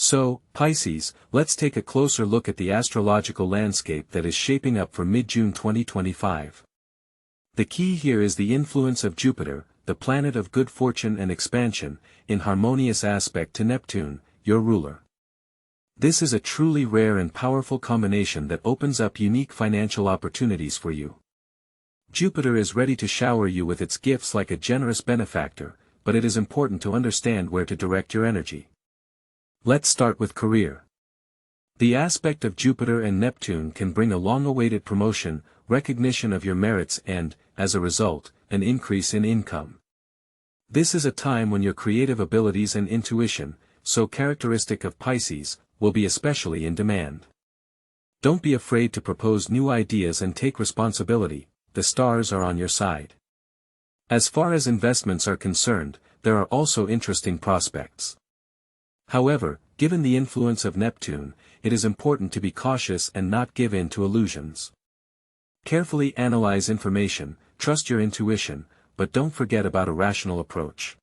So, Pisces, let's take a closer look at the astrological landscape that is shaping up for mid-June 2025. The key here is the influence of Jupiter, the planet of good fortune and expansion, in harmonious aspect to Neptune, your ruler. This is a truly rare and powerful combination that opens up unique financial opportunities for you. Jupiter is ready to shower you with its gifts like a generous benefactor, but it is important to understand where to direct your energy. Let's start with career. The aspect of Jupiter and Neptune can bring a long-awaited promotion, recognition of your merits and, as a result, an increase in income. This is a time when your creative abilities and intuition, so characteristic of Pisces, will be especially in demand. Don't be afraid to propose new ideas and take responsibility, the stars are on your side. As far as investments are concerned, there are also interesting prospects. However, given the influence of Neptune, it is important to be cautious and not give in to illusions. Carefully analyze information, trust your intuition, but don't forget about a rational approach.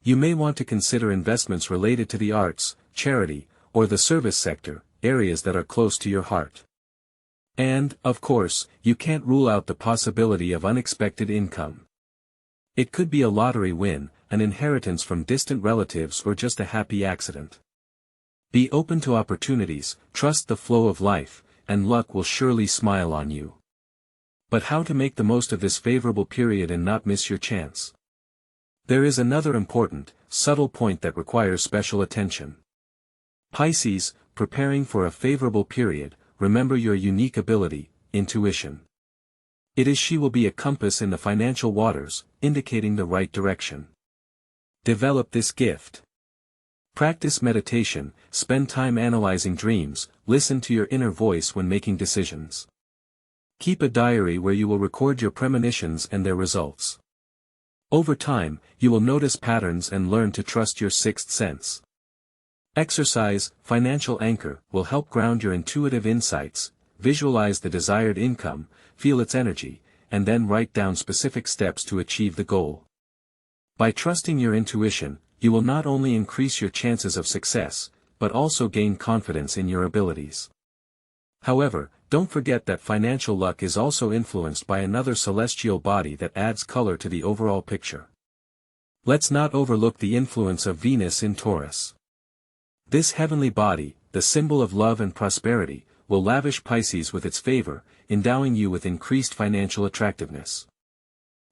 You may want to consider investments related to the arts, charity, or the service sector, areas that are close to your heart. And, of course, you can't rule out the possibility of unexpected income. It could be a lottery win, an inheritance from distant relatives or just a happy accident. Be open to opportunities, trust the flow of life, and luck will surely smile on you. But how to make the most of this favorable period and not miss your chance? There is another important, subtle point that requires special attention. Pisces, preparing for a favorable period, remember your unique ability, intuition. It is she will be a compass in the financial waters, indicating the right direction. Develop this gift. Practice meditation, spend time analyzing dreams, listen to your inner voice when making decisions. Keep a diary where you will record your premonitions and their results. Over time, you will notice patterns and learn to trust your sixth sense. Exercise, financial anchor, will help ground your intuitive insights, visualize the desired income, feel its energy, and then write down specific steps to achieve the goal. By trusting your intuition, you will not only increase your chances of success, but also gain confidence in your abilities. However, don't forget that financial luck is also influenced by another celestial body that adds color to the overall picture. Let's not overlook the influence of Venus in Taurus. This heavenly body, the symbol of love and prosperity, will lavish Pisces with its favor, endowing you with increased financial attractiveness.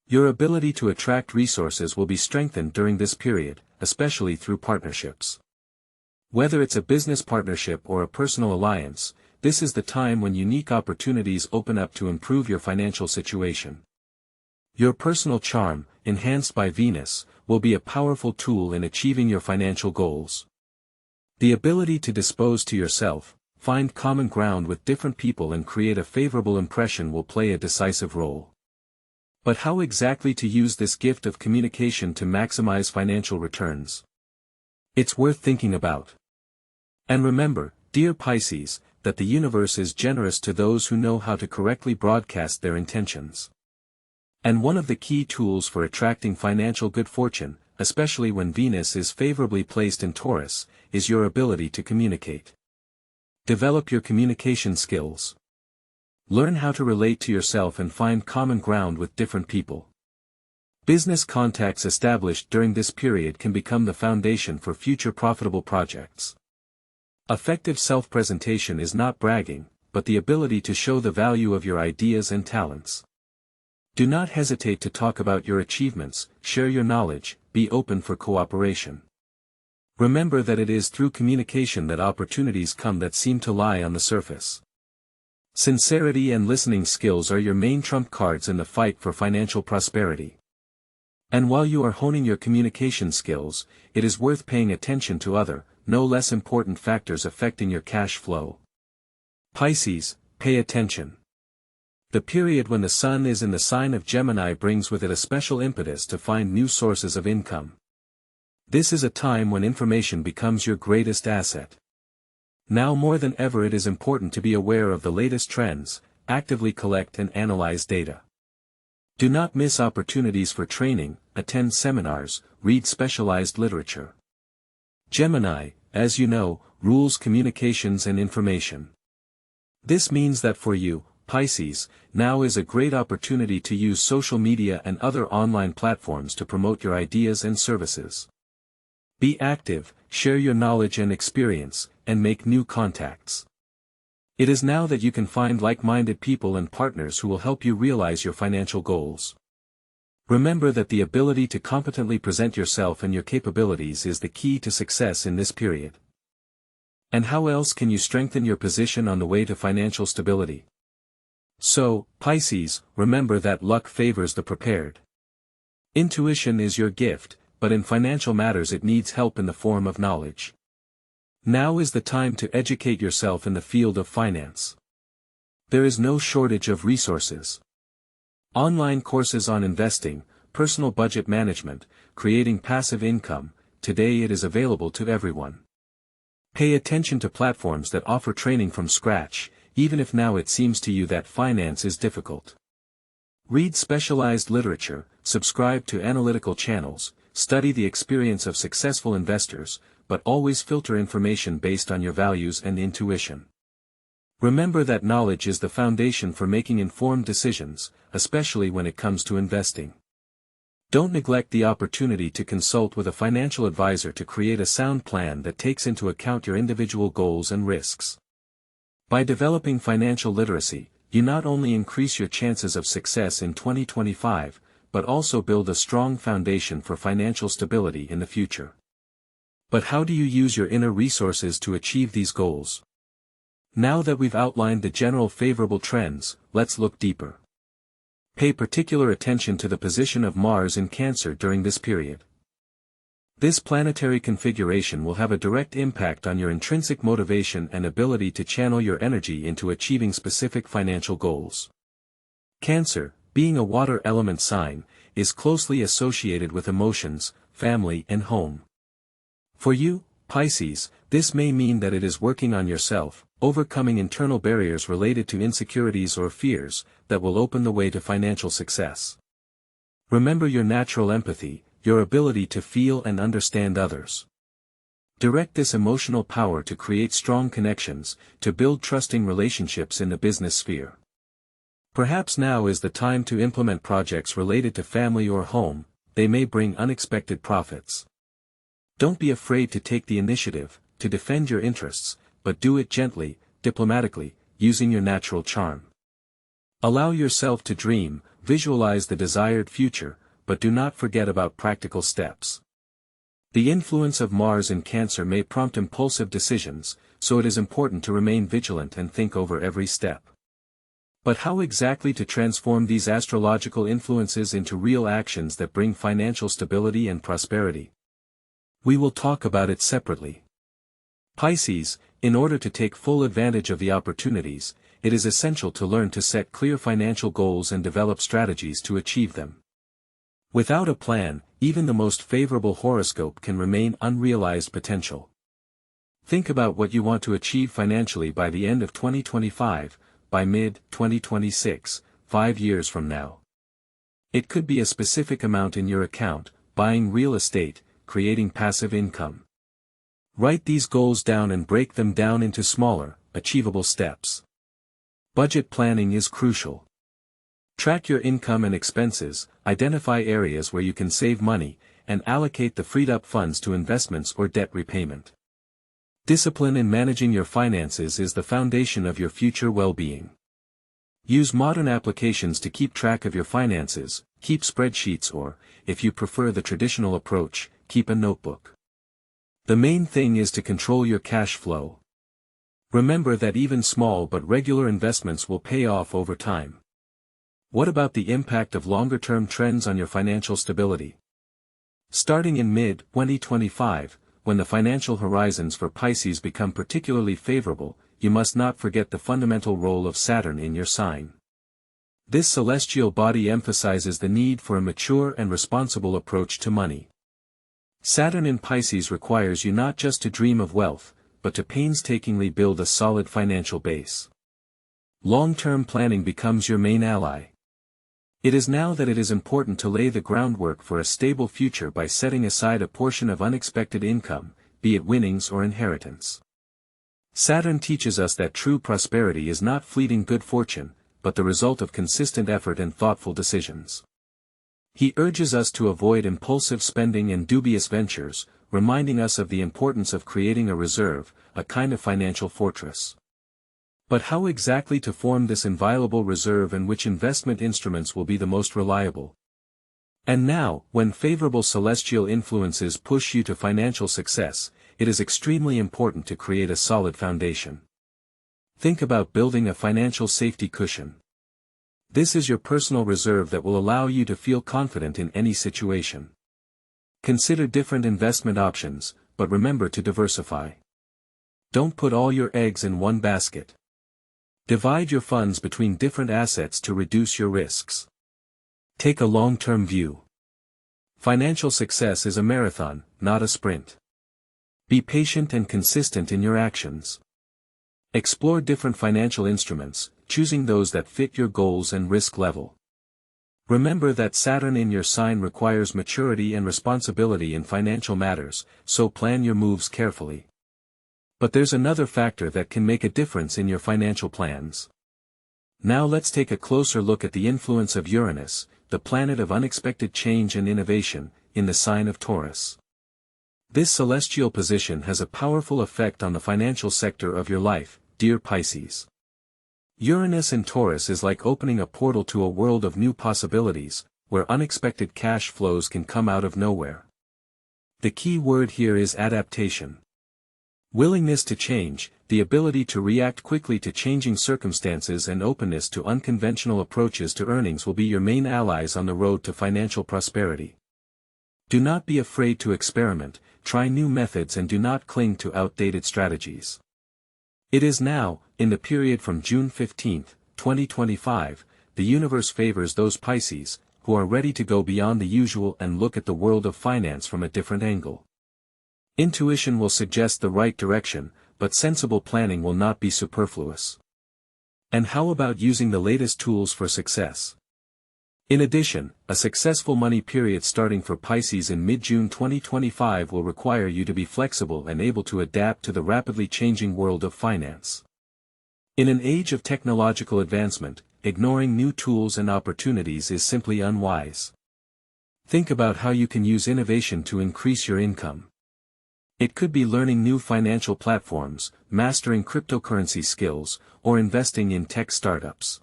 Your ability to attract resources will be strengthened during this period, especially through partnerships. Whether it's a business partnership or a personal alliance, this is the time when unique opportunities open up to improve your financial situation. Your personal charm, enhanced by Venus, will be a powerful tool in achieving your financial goals. The ability to dispose to yourself, find common ground with different people and create a favorable impression will play a decisive role. But how exactly to use this gift of communication to maximize financial returns? It's worth thinking about. And remember, dear Pisces, that the universe is generous to those who know how to correctly broadcast their intentions. And one of the key tools for attracting financial good fortune, especially when Venus is favorably placed in Taurus, is your ability to communicate. Develop your communication skills. Learn how to relate to yourself and find common ground with different people. Business contacts established during this period can become the foundation for future profitable projects. Effective self-presentation is not bragging, but the ability to show the value of your ideas and talents. Do not hesitate to talk about your achievements, share your knowledge, be open for cooperation. Remember that it is through communication that opportunities come that seem to lie on the surface. Sincerity and listening skills are your main trump cards in the fight for financial prosperity. And while you are honing your communication skills, it is worth paying attention to other, no less important factors affecting your cash flow. Pisces, pay attention. The period when the Sun is in the sign of Gemini brings with it a special impetus to find new sources of income. This is a time when information becomes your greatest asset. Now more than ever it is important to be aware of the latest trends, actively collect and analyze data. Do not miss opportunities for training, attend seminars, read specialized literature. Gemini, as you know, rules communications and information. This means that for you, Pisces, now is a great opportunity to use social media and other online platforms to promote your ideas and services. Be active, share your knowledge and experience, and make new contacts. It is now that you can find like-minded people and partners who will help you realize your financial goals. Remember that the ability to competently present yourself and your capabilities is the key to success in this period. And how else can you strengthen your position on the way to financial stability? So, Pisces, remember that luck favors the prepared. Intuition is your gift, but in financial matters it needs help in the form of knowledge. Now is the time to educate yourself in the field of finance. There is no shortage of resources. Online courses on investing, personal budget management, creating passive income, today it is available to everyone. Pay attention to platforms that offer training from scratch, even if now it seems to you that finance is difficult. Read specialized literature, subscribe to analytical channels, study the experience of successful investors, but always filter information based on your values and intuition. Remember that knowledge is the foundation for making informed decisions, especially when it comes to investing. Don't neglect the opportunity to consult with a financial advisor to create a sound plan that takes into account your individual goals and risks. By developing financial literacy, you not only increase your chances of success in 2025, but also build a strong foundation for financial stability in the future. But how do you use your inner resources to achieve these goals? Now that we've outlined the general favorable trends, let's look deeper. Pay particular attention to the position of Mars in Cancer during this period. This planetary configuration will have a direct impact on your intrinsic motivation and ability to channel your energy into achieving specific financial goals. Cancer, being a water element sign, is closely associated with emotions, family and home. For you, Pisces, this may mean that it is working on yourself, overcoming internal barriers related to insecurities or fears, that will open the way to financial success. Remember your natural empathy, your ability to feel and understand others. Direct this emotional power to create strong connections, to build trusting relationships in the business sphere. Perhaps now is the time to implement projects related to family or home, they may bring unexpected profits. Don't be afraid to take the initiative, to defend your interests, but do it gently, diplomatically, using your natural charm. Allow yourself to dream, visualize the desired future, but do not forget about practical steps. The influence of Mars in Cancer may prompt impulsive decisions, so it is important to remain vigilant and think over every step. But how exactly to transform these astrological influences into real actions that bring financial stability and prosperity? We will talk about it separately. Pisces, in order to take full advantage of the opportunities, it is essential to learn to set clear financial goals and develop strategies to achieve them. Without a plan, even the most favorable horoscope can remain unrealized potential. Think about what you want to achieve financially by the end of 2025, by mid-2026, 5 years from now. It could be a specific amount in your account, buying real estate, creating passive income. Write these goals down and break them down into smaller, achievable steps. Budget planning is crucial. Track your income and expenses, identify areas where you can save money, and allocate the freed-up funds to investments or debt repayment. Discipline in managing your finances is the foundation of your future well-being. Use modern applications to keep track of your finances, keep spreadsheets or, if you prefer the traditional approach, keep a notebook. The main thing is to control your cash flow. Remember that even small but regular investments will pay off over time. What about the impact of longer-term trends on your financial stability? Starting in mid-2025, when the financial horizons for Pisces become particularly favorable, you must not forget the fundamental role of Saturn in your sign. This celestial body emphasizes the need for a mature and responsible approach to money. Saturn in Pisces requires you not just to dream of wealth, but to painstakingly build a solid financial base. Long-term planning becomes your main ally. It is now that it is important to lay the groundwork for a stable future by setting aside a portion of unexpected income, be it winnings or inheritance. Saturn teaches us that true prosperity is not fleeting good fortune, but the result of consistent effort and thoughtful decisions. He urges us to avoid impulsive spending and dubious ventures, reminding us of the importance of creating a reserve, a kind of financial fortress. But how exactly to form this inviolable reserve and which investment instruments will be the most reliable? And now, when favorable celestial influences push you to financial success, it is extremely important to create a solid foundation. Think about building a financial safety cushion. This is your personal reserve that will allow you to feel confident in any situation. Consider different investment options, but remember to diversify. Don't put all your eggs in one basket. Divide your funds between different assets to reduce your risks. Take a long-term view. Financial success is a marathon, not a sprint. Be patient and consistent in your actions. Explore different financial instruments, choosing those that fit your goals and risk level. Remember that Saturn in your sign requires maturity and responsibility in financial matters, so plan your moves carefully. But there's another factor that can make a difference in your financial plans. Now let's take a closer look at the influence of Uranus, the planet of unexpected change and innovation, in the sign of Taurus. This celestial position has a powerful effect on the financial sector of your life, dear Pisces. Uranus in Taurus is like opening a portal to a world of new possibilities, where unexpected cash flows can come out of nowhere. The key word here is adaptation. Willingness to change, the ability to react quickly to changing circumstances and openness to unconventional approaches to earnings will be your main allies on the road to financial prosperity. Do not be afraid to experiment, try new methods and do not cling to outdated strategies. It is now, in the period from June 15, 2025, the universe favors those Pisces, who are ready to go beyond the usual and look at the world of finance from a different angle. Intuition will suggest the right direction, but sensible planning will not be superfluous. And how about using the latest tools for success? In addition, a successful money period starting for Pisces in mid-June 2025 will require you to be flexible and able to adapt to the rapidly changing world of finance. In an age of technological advancement, ignoring new tools and opportunities is simply unwise. Think about how you can use innovation to increase your income. It could be learning new financial platforms, mastering cryptocurrency skills, or investing in tech startups.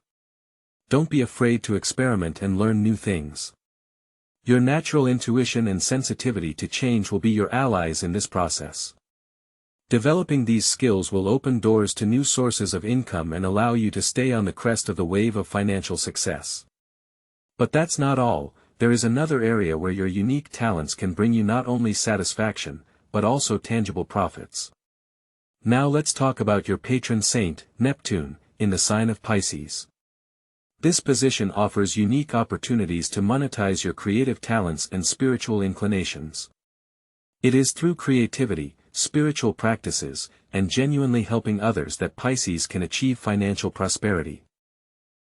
Don't be afraid to experiment and learn new things. Your natural intuition and sensitivity to change will be your allies in this process. Developing these skills will open doors to new sources of income and allow you to stay on the crest of the wave of financial success. But that's not all, there is another area where your unique talents can bring you not only satisfaction, but also tangible profits. Now let's talk about your patron saint, Neptune, in the sign of Pisces. This position offers unique opportunities to monetize your creative talents and spiritual inclinations. It is through creativity, spiritual practices, and genuinely helping others that Pisces can achieve financial prosperity.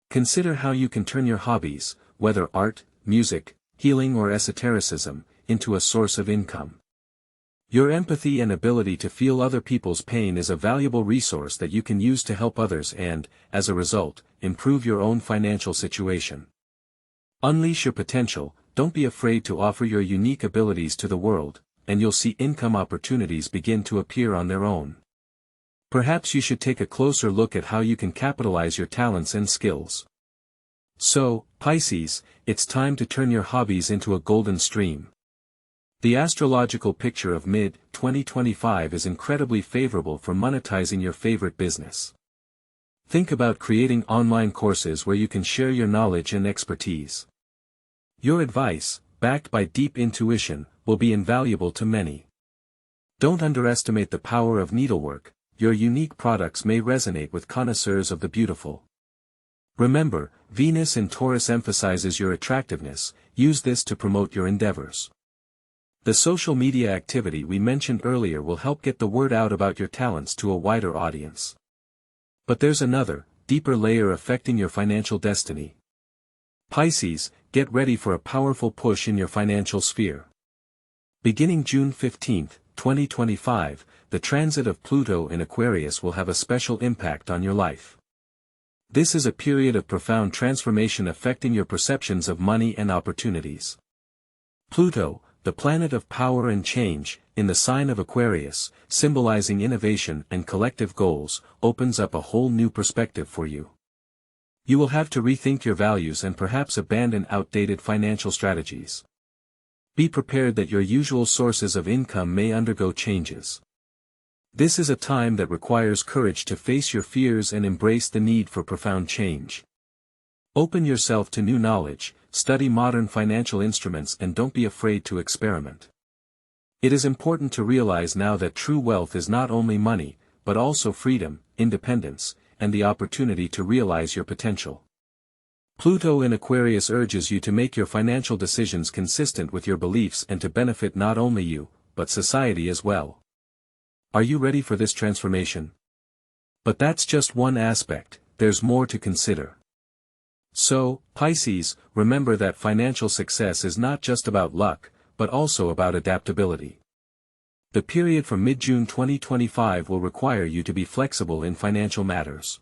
Consider how you can turn your hobbies, whether art, music, healing or esotericism, into a source of income. Your empathy and ability to feel other people's pain is a valuable resource that you can use to help others and, as a result, improve your own financial situation. Unleash your potential, don't be afraid to offer your unique abilities to the world, and you'll see income opportunities begin to appear on their own. Perhaps you should take a closer look at how you can capitalize your talents and skills. So, Pisces, it's time to turn your hobbies into a golden stream. The astrological picture of mid-2025 is incredibly favorable for monetizing your favorite business. Think about creating online courses where you can share your knowledge and expertise. Your advice, backed by deep intuition, will be invaluable to many. Don't underestimate the power of needlework, your unique products may resonate with connoisseurs of the beautiful. Remember, Venus in Taurus emphasizes your attractiveness, use this to promote your endeavors. The social media activity we mentioned earlier will help get the word out about your talents to a wider audience. But there's another, deeper layer affecting your financial destiny. Pisces, get ready for a powerful push in your financial sphere. Beginning June 15, 2025, the transit of Pluto in Aquarius will have a special impact on your life. This is a period of profound transformation affecting your perceptions of money and opportunities. Pluto, the planet of power and change, in the sign of Aquarius, symbolizing innovation and collective goals, opens up a whole new perspective for you. You will have to rethink your values and perhaps abandon outdated financial strategies. Be prepared that your usual sources of income may undergo changes. This is a time that requires courage to face your fears and embrace the need for profound change. Open yourself to new knowledge, study modern financial instruments, and don't be afraid to experiment. It is important to realize now that true wealth is not only money, but also freedom, independence, and the opportunity to realize your potential. Pluto in Aquarius urges you to make your financial decisions consistent with your beliefs and to benefit not only you, but society as well. Are you ready for this transformation? But that's just one aspect, there's more to consider. So, Pisces, remember that financial success is not just about luck, but also about adaptability. The period from mid-June 2025 will require you to be flexible in financial matters.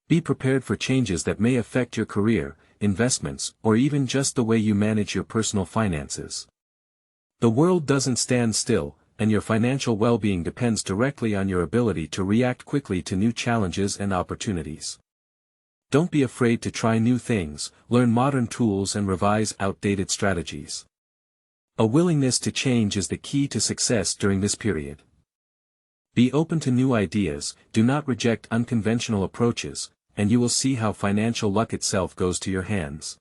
Be prepared for changes that may affect your career, investments, or even just the way you manage your personal finances. The world doesn't stand still, and your financial well-being depends directly on your ability to react quickly to new challenges and opportunities. Don't be afraid to try new things, learn modern tools and revise outdated strategies. A willingness to change is the key to success during this period. Be open to new ideas, do not reject unconventional approaches, and you will see how financial luck itself goes to your hands.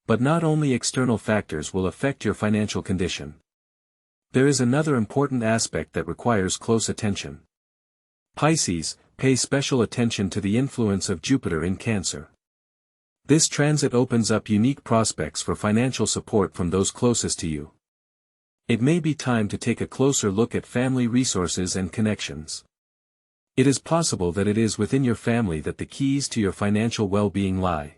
But not only external factors will affect your financial condition. There is another important aspect that requires close attention. Pisces, pay special attention to the influence of Jupiter in Cancer. This transit opens up unique prospects for financial support from those closest to you. It may be time to take a closer look at family resources and connections. It is possible that it is within your family that the keys to your financial well-being lie.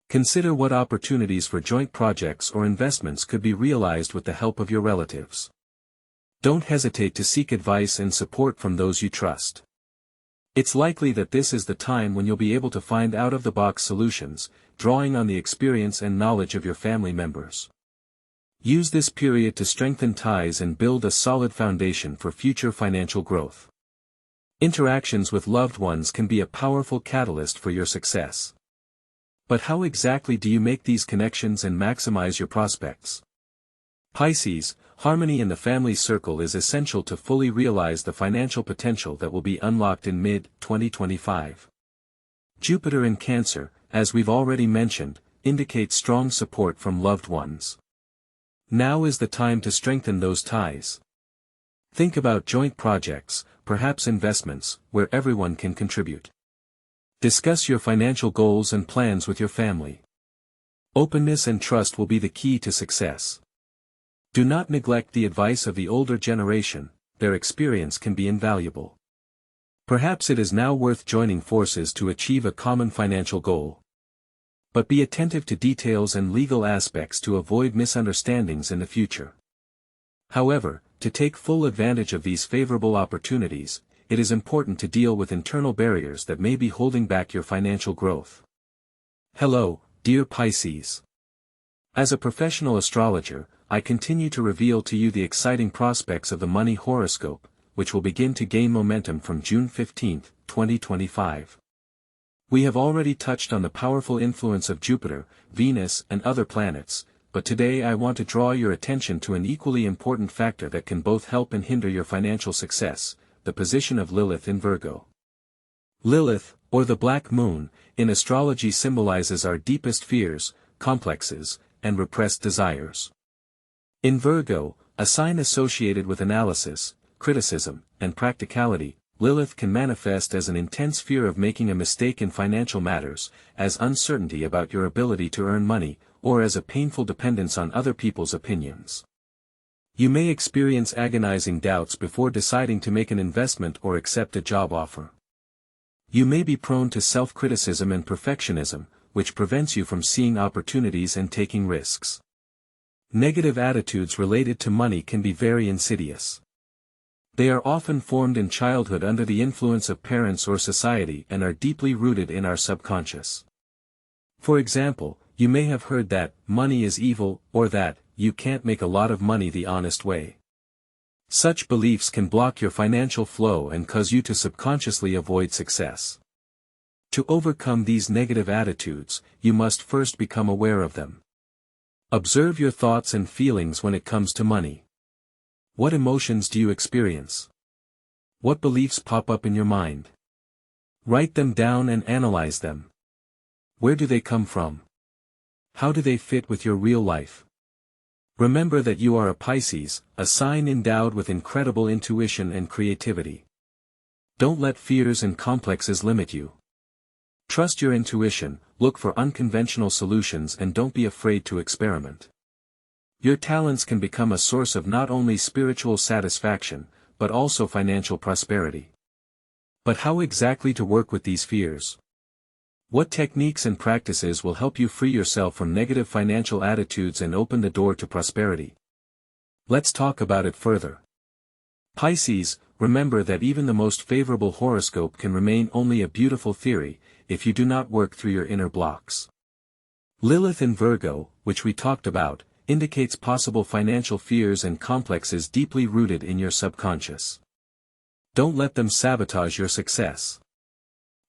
Consider what opportunities for joint projects or investments could be realized with the help of your relatives. Don't hesitate to seek advice and support from those you trust. It's likely that this is the time when you'll be able to find out-of-the-box solutions, drawing on the experience and knowledge of your family members. Use this period to strengthen ties and build a solid foundation for future financial growth. Interactions with loved ones can be a powerful catalyst for your success. But how exactly do you make these connections and maximize your prospects? Pisces, harmony in the family circle is essential to fully realize the financial potential that will be unlocked in mid-2025. Jupiter in Cancer, as we've already mentioned, indicates strong support from loved ones. Now is the time to strengthen those ties. Think about joint projects, perhaps investments, where everyone can contribute. Discuss your financial goals and plans with your family. Openness and trust will be the key to success. Do not neglect the advice of the older generation, their experience can be invaluable. Perhaps it is now worth joining forces to achieve a common financial goal. But be attentive to details and legal aspects to avoid misunderstandings in the future. However, to take full advantage of these favorable opportunities, it is important to deal with internal barriers that may be holding back your financial growth. Hello, dear Pisces. As a professional astrologer, I continue to reveal to you the exciting prospects of the money horoscope, which will begin to gain momentum from June 15, 2025. We have already touched on the powerful influence of Jupiter, Venus, and other planets, but today I want to draw your attention to an equally important factor that can both help and hinder your financial success: the position of Lilith in Virgo. Lilith, or the Black Moon, in astrology symbolizes our deepest fears, complexes, and repressed desires. In Virgo, a sign associated with analysis, criticism, and practicality, Lilith can manifest as an intense fear of making a mistake in financial matters, as uncertainty about your ability to earn money, or as a painful dependence on other people's opinions. You may experience agonizing doubts before deciding to make an investment or accept a job offer. You may be prone to self-criticism and perfectionism, which prevents you from seeing opportunities and taking risks. Negative attitudes related to money can be very insidious. They are often formed in childhood under the influence of parents or society and are deeply rooted in our subconscious. For example, you may have heard that money is evil, or that you can't make a lot of money the honest way. Such beliefs can block your financial flow and cause you to subconsciously avoid success. To overcome these negative attitudes, you must first become aware of them. Observe your thoughts and feelings when it comes to money. What emotions do you experience? What beliefs pop up in your mind? Write them down and analyze them. Where do they come from? How do they fit with your real life? Remember that you are a Pisces, a sign endowed with incredible intuition and creativity. Don't let fears and complexes limit you. Trust your intuition, look for unconventional solutions and don't be afraid to experiment. Your talents can become a source of not only spiritual satisfaction, but also financial prosperity. But how exactly to work with these fears? What techniques and practices will help you free yourself from negative financial attitudes and open the door to prosperity? Let's talk about it further. Pisces, remember that even the most favorable horoscope can remain only a beautiful theory, if you do not work through your inner blocks. Lilith in Virgo, which we talked about, indicates possible financial fears and complexes deeply rooted in your subconscious. Don't let them sabotage your success.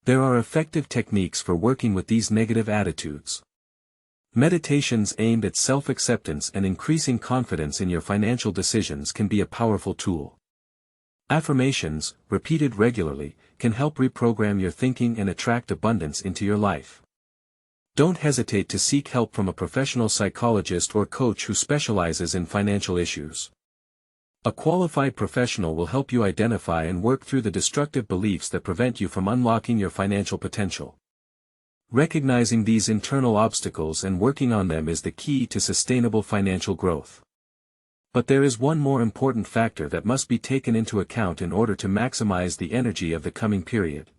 There are effective techniques for working with these negative attitudes. Meditations aimed at self-acceptance and increasing confidence in your financial decisions can be a powerful tool. Affirmations, repeated regularly, can help reprogram your thinking and attract abundance into your life. Don't hesitate to seek help from a professional psychologist or coach who specializes in financial issues. A qualified professional will help you identify and work through the destructive beliefs that prevent you from unlocking your financial potential. Recognizing these internal obstacles and working on them is the key to sustainable financial growth. But there is one more important factor that must be taken into account in order to maximize the energy of the coming period.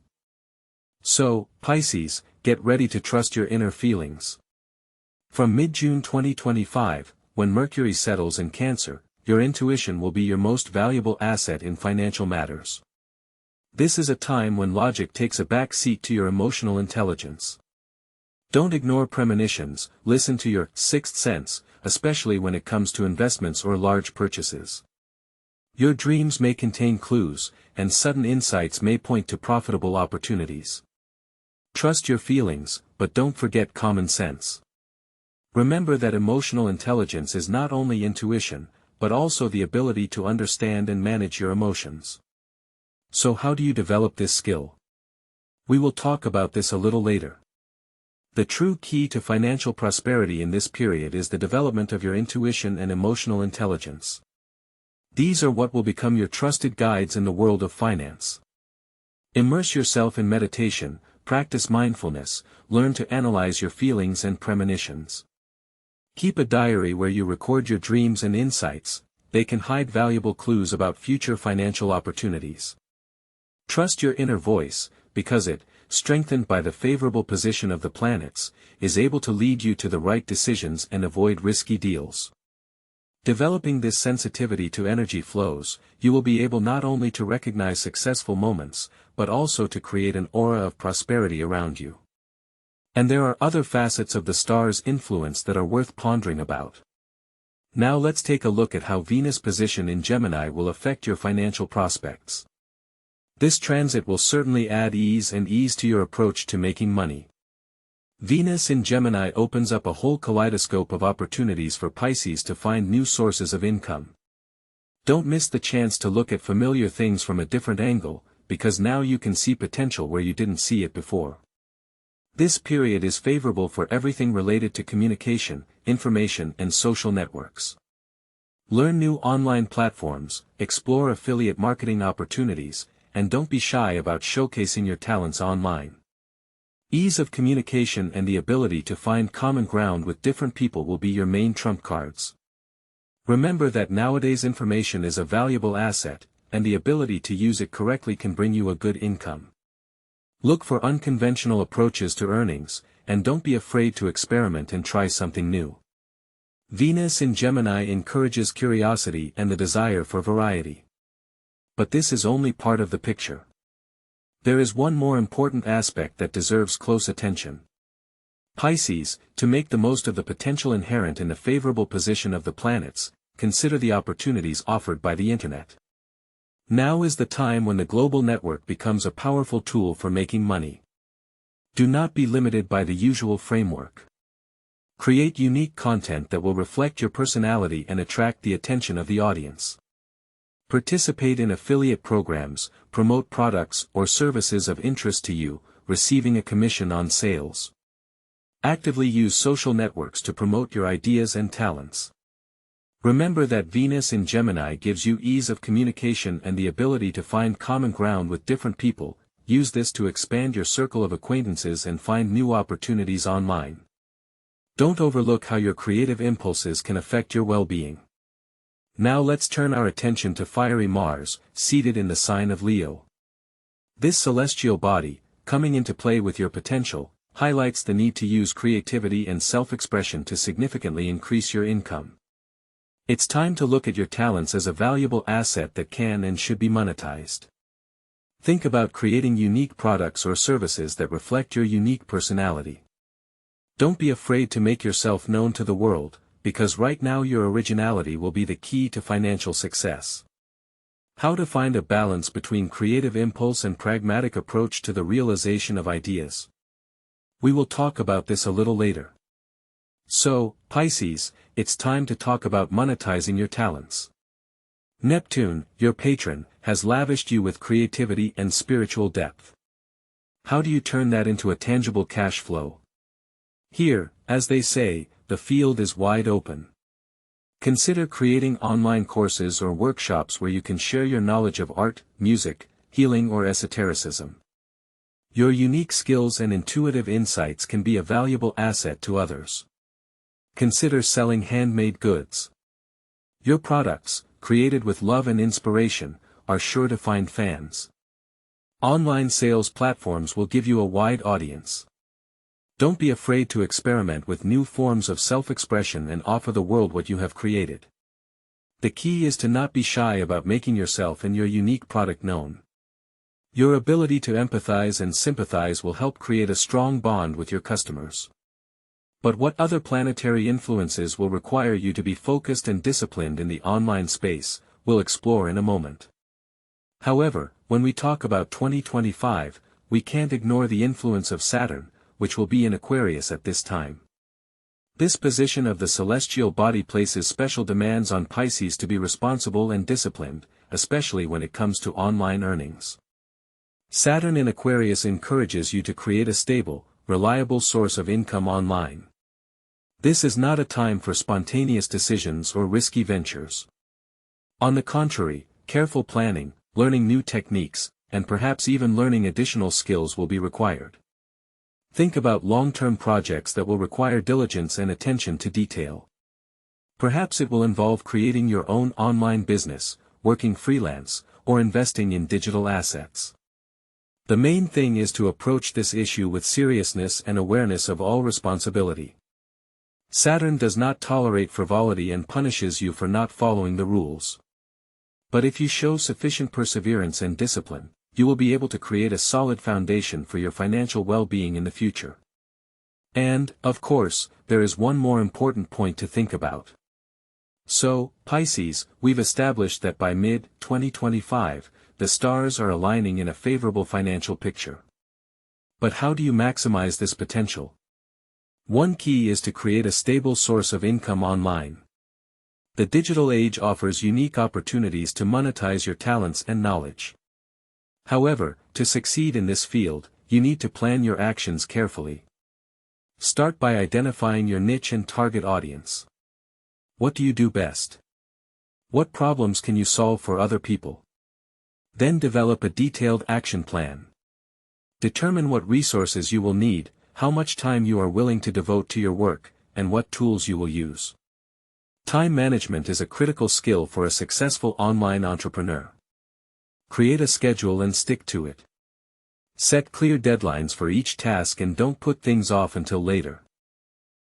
So, Pisces, get ready to trust your inner feelings. From mid-June 2025, when Mercury settles in Cancer, your intuition will be your most valuable asset in financial matters. This is a time when logic takes a back seat to your emotional intelligence. Don't ignore premonitions, listen to your sixth sense, especially when it comes to investments or large purchases. Your dreams may contain clues, and sudden insights may point to profitable opportunities. Trust your feelings, but don't forget common sense. Remember that emotional intelligence is not only intuition, but also the ability to understand and manage your emotions. So how do you develop this skill? We will talk about this a little later. The true key to financial prosperity in this period is the development of your intuition and emotional intelligence. These are what will become your trusted guides in the world of finance. Immerse yourself in meditation, practice mindfulness, learn to analyze your feelings and premonitions. Keep a diary where you record your dreams and insights, they can hide valuable clues about future financial opportunities. Trust your inner voice, because it, strengthened by the favorable position of the planets, is able to lead you to the right decisions and avoid risky deals. Developing this sensitivity to energy flows, you will be able not only to recognize successful moments, but also to create an aura of prosperity around you. And there are other facets of the star's influence that are worth pondering about. Now let's take a look at how Venus' position in Gemini will affect your financial prospects. This transit will certainly add ease to your approach to making money. Venus in Gemini opens up a whole kaleidoscope of opportunities for Pisces to find new sources of income. Don't miss the chance to look at familiar things from a different angle, because now you can see potential where you didn't see it before. This period is favorable for everything related to communication, information and social networks. Learn new online platforms, explore affiliate marketing opportunities, and don't be shy about showcasing your talents online. Ease of communication and the ability to find common ground with different people will be your main trump cards. Remember that nowadays information is a valuable asset, and the ability to use it correctly can bring you a good income. Look for unconventional approaches to earnings, and don't be afraid to experiment and try something new. Venus in Gemini encourages curiosity and the desire for variety. But this is only part of the picture. There is one more important aspect that deserves close attention. Pisces, to make the most of the potential inherent in the favorable position of the planets, consider the opportunities offered by the Internet. Now is the time when the global network becomes a powerful tool for making money. Do not be limited by the usual framework. Create unique content that will reflect your personality and attract the attention of the audience. Participate in affiliate programs, promote products or services of interest to you, receiving a commission on sales. Actively use social networks to promote your ideas and talents. Remember that Venus in Gemini gives you ease of communication and the ability to find common ground with different people. Use this to expand your circle of acquaintances and find new opportunities online. Don't overlook how your creative impulses can affect your well-being. Now let's turn our attention to fiery Mars, seated in the sign of Leo. This celestial body, coming into play with your potential, highlights the need to use creativity and self-expression to significantly increase your income. It's time to look at your talents as a valuable asset that can and should be monetized. Think about creating unique products or services that reflect your unique personality. Don't be afraid to make yourself known to the world, because right now your originality will be the key to financial success. How to find a balance between creative impulse and pragmatic approach to the realization of ideas. We will talk about this a little later. So, Pisces, it's time to talk about monetizing your talents. Neptune, your patron, has lavished you with creativity and spiritual depth. How do you turn that into a tangible cash flow? Here, as they say, the field is wide open. Consider creating online courses or workshops where you can share your knowledge of art, music, healing or esotericism. Your unique skills and intuitive insights can be a valuable asset to others. Consider selling handmade goods. Your products, created with love and inspiration, are sure to find fans. Online sales platforms will give you a wide audience. Don't be afraid to experiment with new forms of self-expression and offer the world what you have created. The key is to not be shy about making yourself and your unique product known. Your ability to empathize and sympathize will help create a strong bond with your customers. But what other planetary influences will require you to be focused and disciplined in the online space, we'll explore in a moment. However, when we talk about 2025, we can't ignore the influence of Saturn, which will be in Aquarius at this time. This position of the celestial body places special demands on Pisces to be responsible and disciplined, especially when it comes to online earnings. Saturn in Aquarius encourages you to create a stable, reliable source of income online. This is not a time for spontaneous decisions or risky ventures. On the contrary, careful planning, learning new techniques, and perhaps even learning additional skills will be required. Think about long-term projects that will require diligence and attention to detail. Perhaps it will involve creating your own online business, working freelance, or investing in digital assets. The main thing is to approach this issue with seriousness and awareness of all responsibility. Saturn does not tolerate frivolity and punishes you for not following the rules. But if you show sufficient perseverance and discipline, you will be able to create a solid foundation for your financial well-being in the future. And, of course, there is one more important point to think about. So, Pisces, we've established that by mid-2025, the stars are aligning in a favorable financial picture. But how do you maximize this potential? One key is to create a stable source of income online. The digital age offers unique opportunities to monetize your talents and knowledge. However, to succeed in this field, you need to plan your actions carefully. Start by identifying your niche and target audience. What do you do best? What problems can you solve for other people? Then develop a detailed action plan. Determine what resources you will need, how much time you are willing to devote to your work, and what tools you will use. Time management is a critical skill for a successful online entrepreneur. Create a schedule and stick to it. Set clear deadlines for each task and don't put things off until later.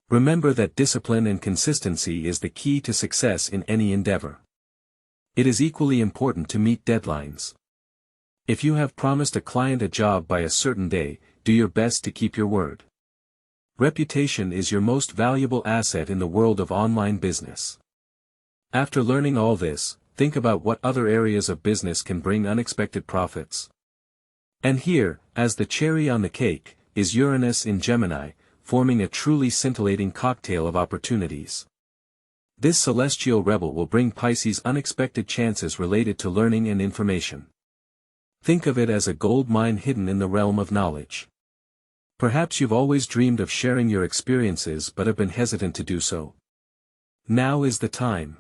Remember that discipline and consistency is the key to success in any endeavor. It is equally important to meet deadlines. If you have promised a client a job by a certain day, do your best to keep your word. Reputation is your most valuable asset in the world of online business. After learning all this, think about what other areas of business can bring unexpected profits. And here, as the cherry on the cake, is Uranus in Gemini, forming a truly scintillating cocktail of opportunities. This celestial rebel will bring Pisces unexpected chances related to learning and information. Think of it as a gold mine hidden in the realm of knowledge. Perhaps you've always dreamed of sharing your experiences but have been hesitant to do so. Now is the time.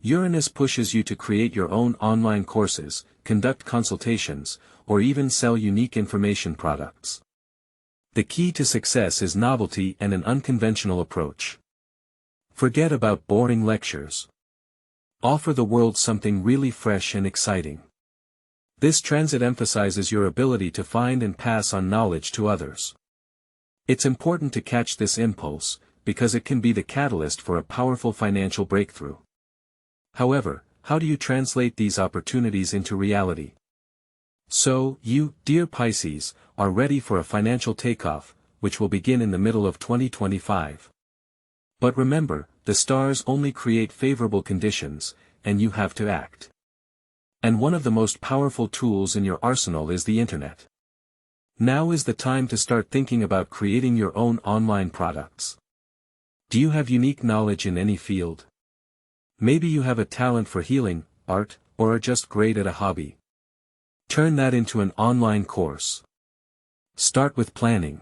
Uranus pushes you to create your own online courses, conduct consultations, or even sell unique information products. The key to success is novelty and an unconventional approach. Forget about boring lectures. Offer the world something really fresh and exciting. This transit emphasizes your ability to find and pass on knowledge to others. It's important to catch this impulse, because it can be the catalyst for a powerful financial breakthrough. However, how do you translate these opportunities into reality? So, you, dear Pisces, are ready for a financial takeoff, which will begin in the middle of 2025. But remember, the stars only create favorable conditions, and you have to act. And one of the most powerful tools in your arsenal is the internet. Now is the time to start thinking about creating your own online products. Do you have unique knowledge in any field? Maybe you have a talent for healing, art, or are just great at a hobby. Turn that into an online course. Start with planning.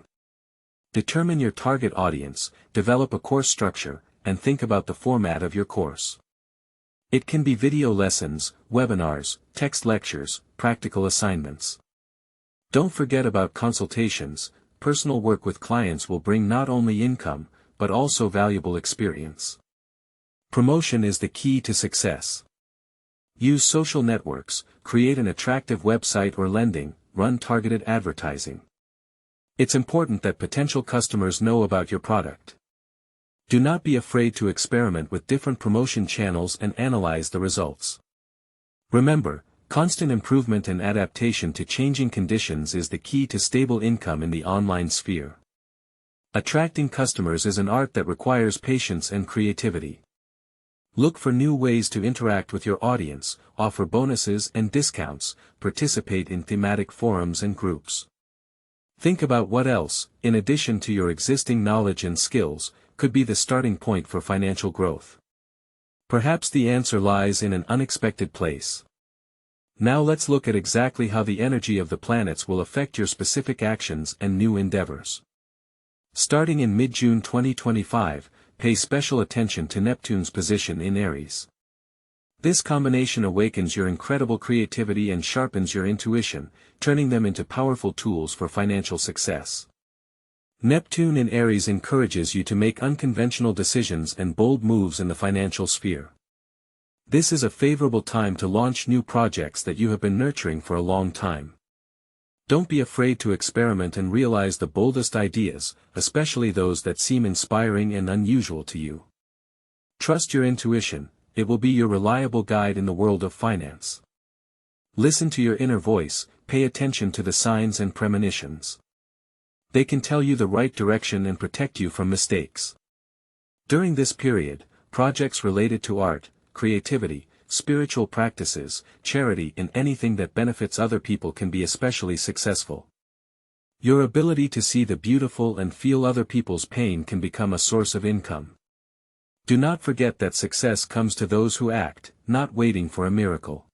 Determine your target audience, develop a course structure, and think about the format of your course. It can be video lessons, webinars, text lectures, practical assignments. Don't forget about consultations. Personal work with clients will bring not only income, but also valuable experience. Promotion is the key to success. Use social networks, create an attractive website or landing, run targeted advertising. It's important that potential customers know about your product. Do not be afraid to experiment with different promotion channels and analyze the results. Remember, constant improvement and adaptation to changing conditions is the key to stable income in the online sphere. Attracting customers is an art that requires patience and creativity. Look for new ways to interact with your audience, offer bonuses and discounts, participate in thematic forums and groups. Think about what else, in addition to your existing knowledge and skills, could be the starting point for financial growth. Perhaps the answer lies in an unexpected place. Now let's look at exactly how the energy of the planets will affect your specific actions and new endeavors. Starting in mid-June 2025, pay special attention to Neptune's position in Aries. This combination awakens your incredible creativity and sharpens your intuition, turning them into powerful tools for financial success. Neptune in Aries encourages you to make unconventional decisions and bold moves in the financial sphere. This is a favorable time to launch new projects that you have been nurturing for a long time. Don't be afraid to experiment and realize the boldest ideas, especially those that seem inspiring and unusual to you. Trust your intuition, it will be your reliable guide in the world of finance. Listen to your inner voice, pay attention to the signs and premonitions. They can tell you the right direction and protect you from mistakes. During this period, projects related to art, creativity, spiritual practices, charity and anything that benefits other people can be especially successful. Your ability to see the beautiful and feel other people's pain can become a source of income. Do not forget that success comes to those who act, not waiting for a miracle.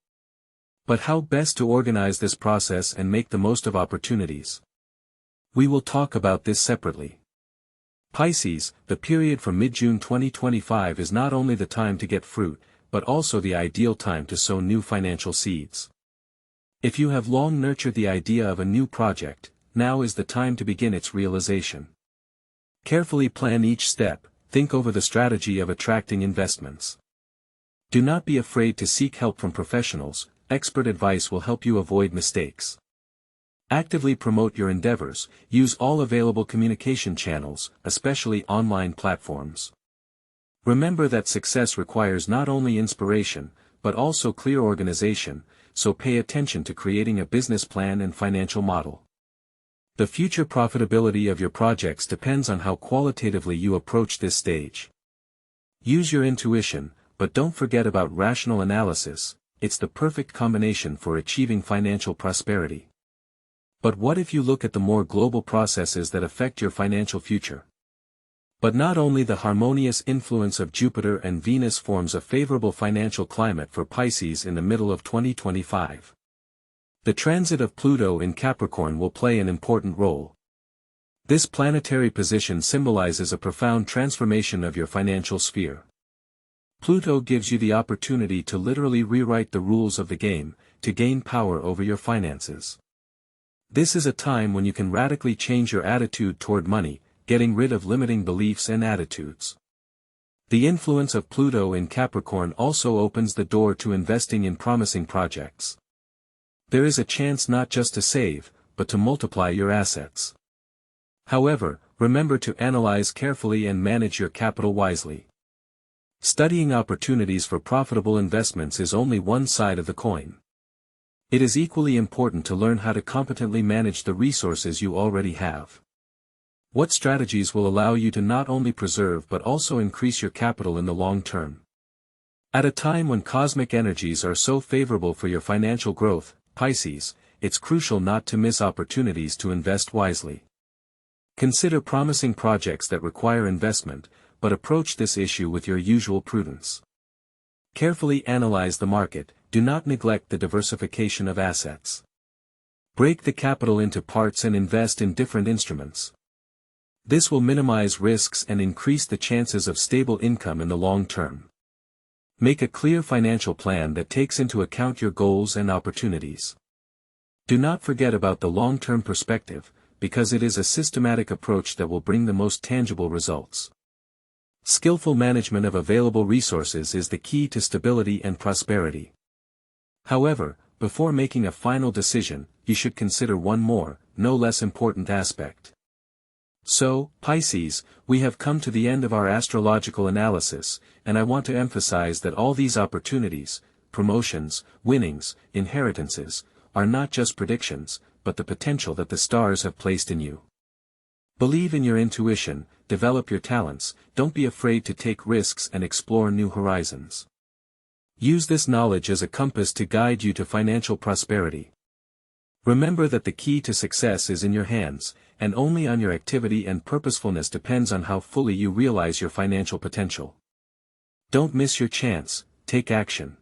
But how best to organize this process and make the most of opportunities? We will talk about this separately. Pisces, the period from mid-June 2025 is not only the time to get fruit, but also the ideal time to sow new financial seeds. If you have long nurtured the idea of a new project, now is the time to begin its realization. Carefully plan each step, think over the strategy of attracting investments. Do not be afraid to seek help from professionals, expert advice will help you avoid mistakes. Actively promote your endeavors, use all available communication channels, especially online platforms. Remember that success requires not only inspiration, but also clear organization, so pay attention to creating a business plan and financial model. The future profitability of your projects depends on how qualitatively you approach this stage. Use your intuition, but don't forget about rational analysis. It's the perfect combination for achieving financial prosperity. But what if you look at the more global processes that affect your financial future? But not only the harmonious influence of Jupiter and Venus forms a favorable financial climate for Pisces in the middle of 2025. The transit of Pluto in Capricorn will play an important role. This planetary position symbolizes a profound transformation of your financial sphere. Pluto gives you the opportunity to literally rewrite the rules of the game, to gain power over your finances. This is a time when you can radically change your attitude toward money, getting rid of limiting beliefs and attitudes. The influence of Pluto in Capricorn also opens the door to investing in promising projects. There is a chance not just to save, but to multiply your assets. However, remember to analyze carefully and manage your capital wisely. Studying opportunities for profitable investments is only one side of the coin. It is equally important to learn how to competently manage the resources you already have. What strategies will allow you to not only preserve but also increase your capital in the long term? At a time when cosmic energies are so favorable for your financial growth, Pisces, it's crucial not to miss opportunities to invest wisely. Consider promising projects that require investment, but approach this issue with your usual prudence. Carefully analyze the market, do not neglect the diversification of assets. Break the capital into parts and invest in different instruments. This will minimize risks and increase the chances of stable income in the long term. Make a clear financial plan that takes into account your goals and opportunities. Do not forget about the long-term perspective, because it is a systematic approach that will bring the most tangible results. Skillful management of available resources is the key to stability and prosperity. However, before making a final decision, you should consider one more, no less important aspect. So, Pisces, we have come to the end of our astrological analysis, and I want to emphasize that all these opportunities, promotions, winnings, inheritances, are not just predictions, but the potential that the stars have placed in you. Believe in your intuition, develop your talents, don't be afraid to take risks and explore new horizons. Use this knowledge as a compass to guide you to financial prosperity. Remember that the key to success is in your hands, and only on your activity and purposefulness depends on how fully you realize your financial potential. Don't miss your chance, take action.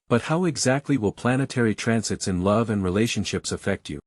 But how exactly will planetary transits in love and relationships affect you?